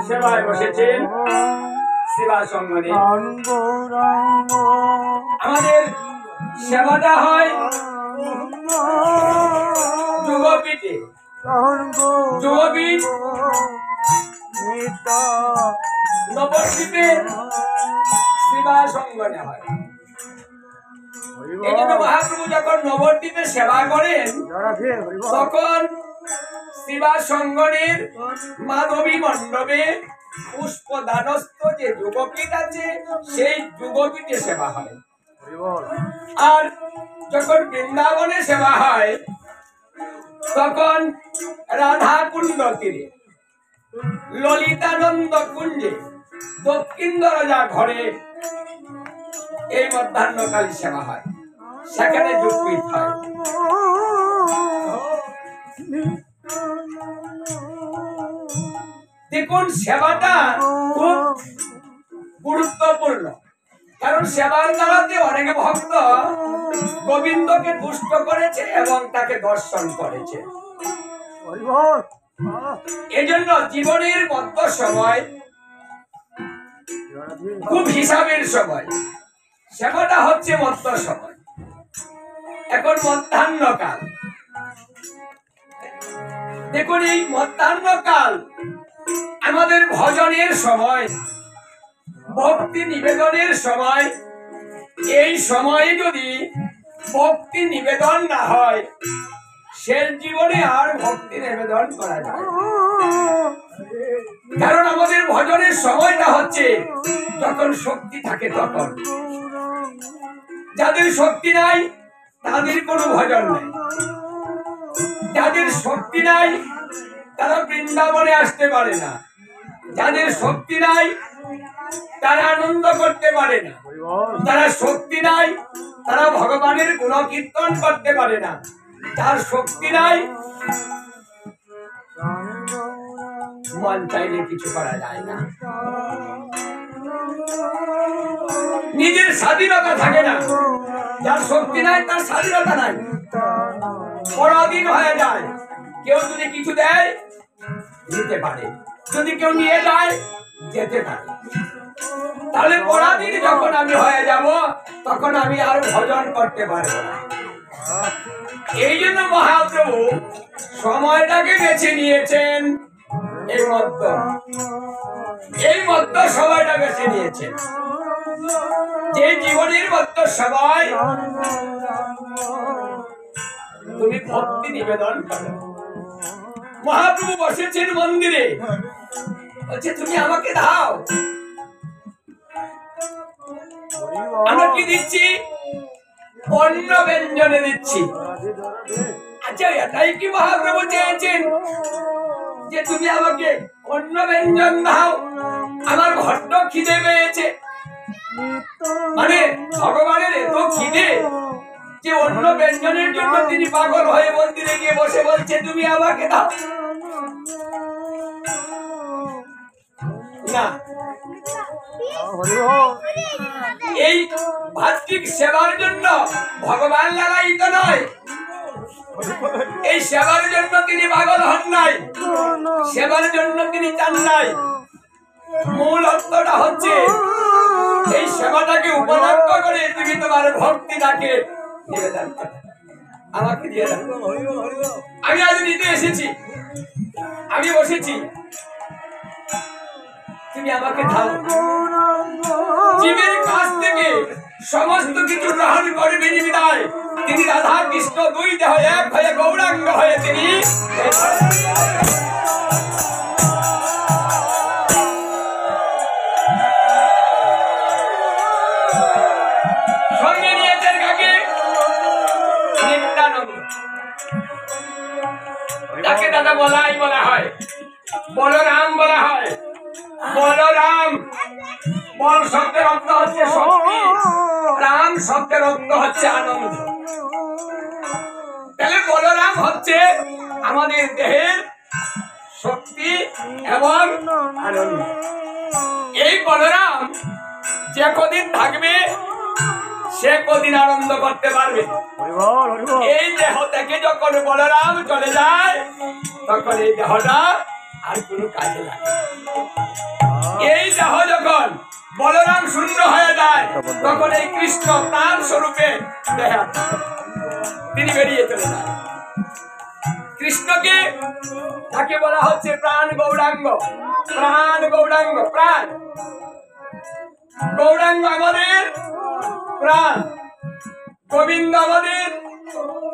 সেবায় বসেছেন সেবা সঙ্গনে। আমাদের সেবাটা হয় যোগপীঠে, যোগপীঠ নবদ্বীপে সেবা সঙ্গনে হয়। এই জন্য মহাপ্রভু যখন নবদ্বীপে সেবা করেন তখন সেবা সঙ্গনের মাধবী মণ্ডপে পুষ্পদানস্থ যে যোগপীঠ আছে সেই যোগপীঠে সেবা হয়। আর যখন বৃন্দাবনে সেবা হয় তখন রাধা কুণ্ড তীরে ললিতানন্দ কুঞ্জে দক্ষিণ দরজা ঘরে এই মধ্যাহ্নকালী সেবা হয়, সেখানে যোগপীঠ হয়। দেখুন সেবাটা খুব গুরুত্বপূর্ণ, কারণ সেবার দ্বারাতে অনেক ভক্ত গোবিন্দকে তুষ্ট করেছে এবং তাকে দর্শন করেছে। এজন্য জীবনের মধ্য সময় খুব হিসাবের সময়, সেবাটা হচ্ছে মধ্য সময়। এখন মধ্যাহ্নকাল, দেখুন এই মধ্যাহ্নকাল আমাদের ভজনের সময়, ভক্তি নিবেদনের সময়। এই সময়ে যদি ভক্তি নিবেদন না হয় শেষ জীবনে আর ভক্তি নিবেদন করা যায়, কারণ আমাদের ভজনের সময়টা হচ্ছে যখন শক্তি থাকে তখন। যাদের শক্তি নাই তাদের কোনো ভজন নাই, যাদের শক্তি নাই তারা বৃন্দাবনে আসতে পারে না, যাদের শক্তি নাই তারা আনন্দ করতে পারে না, যারা শক্তি নাই তারা ভগবানের গুণকীর্তন করতে পারে না, যার শক্তি নাই মন চাইলে কিছু করা যায় না, নিজের স্বাধীনতা থাকে না। যার শক্তি নাই তার স্বাধীনতা নাই, পরাধীন হয়ে যায়। কেউ যদি কিছু দেয় দিতে পারে, যদি কেউ নিয়ে যায় যেতে পারে। তাহলে পরাধীন যখন আমি হয়ে যাব তখন আমি আর ভজন করতে পারবো না। এই জন্য মহাপ্রভু সময়টাকে বেছে নিয়েছেন, এই মধ্য সময়টা বেছে নিয়েছেন, যে জীবনের মধ্য সময় তুমি ভক্তি নিবেদন করো। মহাপ্রভু বসেছেন মন্দিরে, বলছে তুমি আমাকে দাও। আমরা কি দিচ্ছি? অন্ন ব্যঞ্জনে দিচ্ছি। আচ্ছা, এটাই কি মহাপ্রভু চেয়েছেন যে তুমি আমাকে অন্ন ব্যঞ্জন দাও? আমার বড্ড খিদে পেয়েছে, মানে ভগবানের এত খিদে যে অন্ন ব্যঞ্জনের জন্য তিনি পাগল হয়ে মন্দিরে গিয়ে বসে বলছে তুমি আমাকে দাও না। এই ভাতৃক সেবার জন্য ভগবান লালায়িত নয়, এই সেবার জন্য তিনি পাগল হন নাই, সেবার জন্য তিনি চান নাই। মূল অর্থটা হচ্ছে এই সেবাটাকে উপলক্ষ করে তুমি তোমার ভক্তিটাকে নিবেদন করো, আমাকে দিয়ে দাও। আমি আজ নিতে এসেছি, আমি বসেছি, তুমি আমাকে দাও। জীবের কাছ থেকে সমস্ত কিছু গ্রহণ করবেন বিদায় তিনি রাধা কৃষ্ণ দুই দেহ এক হয়ে গৌরাঙ্গ হয়ে তিনি সঙ্গে নিয়েছেন কাকে? নিত্যানন্দ। তাকে দাদা বলাই বলা হয়, বলরাম বলা হয়। বলরাম, বল শব্দের অর্থ হচ্ছে শক্তি, রাম শব্দের অর্থ হচ্ছে আনন্দ। বলরাম হচ্ছে আমাদের দেহের শক্তি এবং আনন্দ। এই বলরাম যে কদিন থাকবে সে কদিন আনন্দ করতে পারবে। এই দেহ থেকে যখন বলরাম চলে যায় তখন এই দেহটা আর কোনো কাজে লাগে। এই দেহ যখন বলরাম শূন্য হয়ে যায় তখন এই কৃষ্ণ প্রাণ স্বরূপে দেহ তিনি বেরিয়ে চলে যায়। কৃষ্ণকে তাকে বলা হচ্ছে প্রাণ গৌরাঙ্গ। প্রাণ গৌরাঙ্গ, প্রাণ গৌরাঙ্গ আমাদের প্রাণ, গোবিন্দ আমাদের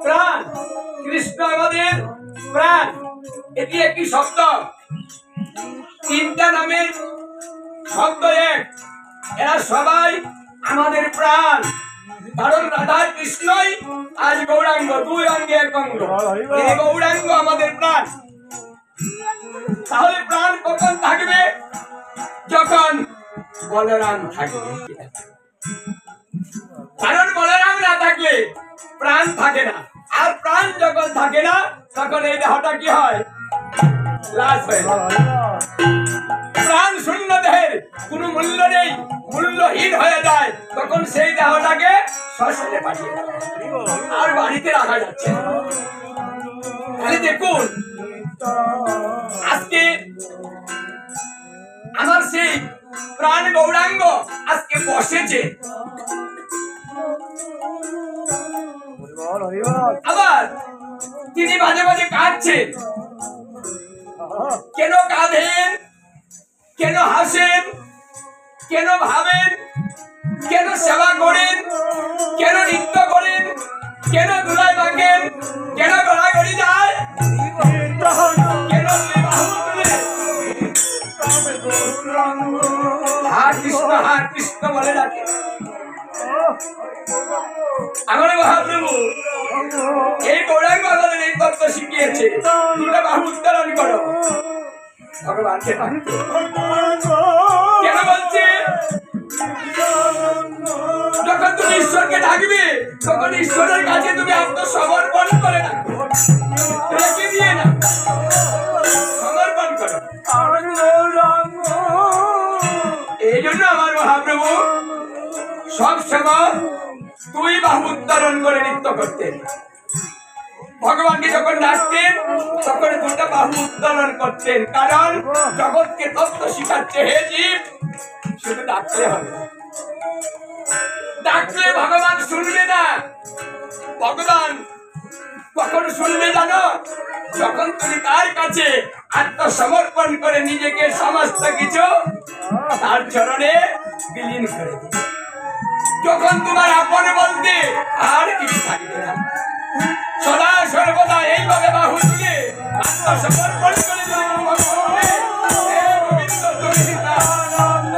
প্রাণ, কৃষ্ণ আমাদের প্রাণ। এটি একটি শব্দ, তিনটা নামের শব্দ এক। এরা সবাই আমাদের প্রাণ, কারণ রাধা কৃষ্ণই আজ গৌরাঙ্গ, দুই অঙ্গে এক অঙ্গ। এই গৌরাঙ্গ আমাদের প্রাণ। তাহলে প্রাণ কখন থাকবে? যখন বলরাম থাকবে। কারণ বলরাম না থাকলে প্রাণ থাকে না, আর প্রাণ যখন থাকে না তখন এই দেহটা কি হয়? লাশ হয়ে যায়। প্রাণ শূন্য দেহের কোনো মূল্য নেই, মূল্যহীন হয়ে যায়, তখন সেই দেহটাকে শ্মশানে পাঠিয়ে দেয়, আর বাড়িতে রাখা যাচ্ছে না। তাহলে দেখুন, আজকে আমার সেই প্রাণ গৌরাঙ্গ আজকে বসেছে, আবার তিনি মাঝে মাঝে কাঁদছেন। কেন কাঁদেন, কেন হাসেন, কেন ভাবেন, কেন সেবা করেন, কেন নৃত্য করেন, কেন দুলায় বাঁকেন, কেন গড়াগড়ি যায়, কেন হা কৃষ্ণ বলে ডাকে? আমার মহাপ্রভু এই গৌরাঙ্গ আমাদের এই তত্ত্ব শিখিয়েছে, দুটা বাহু উত্তোলন করো। ভগবানকে কেন বলছে? যখন তুমি ঈশ্বরকে ডাকবে তখন ঈশ্বরের কাছে তুমি আত্মসমর্পণ করে রাখো, রেখে দিয়ে না, সমর্পণ করো। এই জন্য আমার মহাপ্রভু সব সময় দুই বাহু উত্তোলন করে নৃত্য করতেন। ভগবানকে যখন ডাকতেন তখন দুটা বাহু উত্তোলন করতেন, কারণ জগৎকে তত্ত্ব শিখাচ্ছে। হে জীব, শুধু ডাকলে হবে, ডাকলে ভগবান শুনবে না। ভগবান কখন শুনবে জানো? যখন তুমি তার কাছে আত্মসমর্পণ করে নিজেকে সমস্ত কিছু তার চরণে বিলীন করে দিবে। যখন তোমার আপন বলতে আর কিছু থাকবে না, সদা সর্বদা এইভাবে বাহু তুলে আত্মসমর্পণ করে দাও ভগবানে। হে গোবিন্দ তুমি নিত্যানন্দ।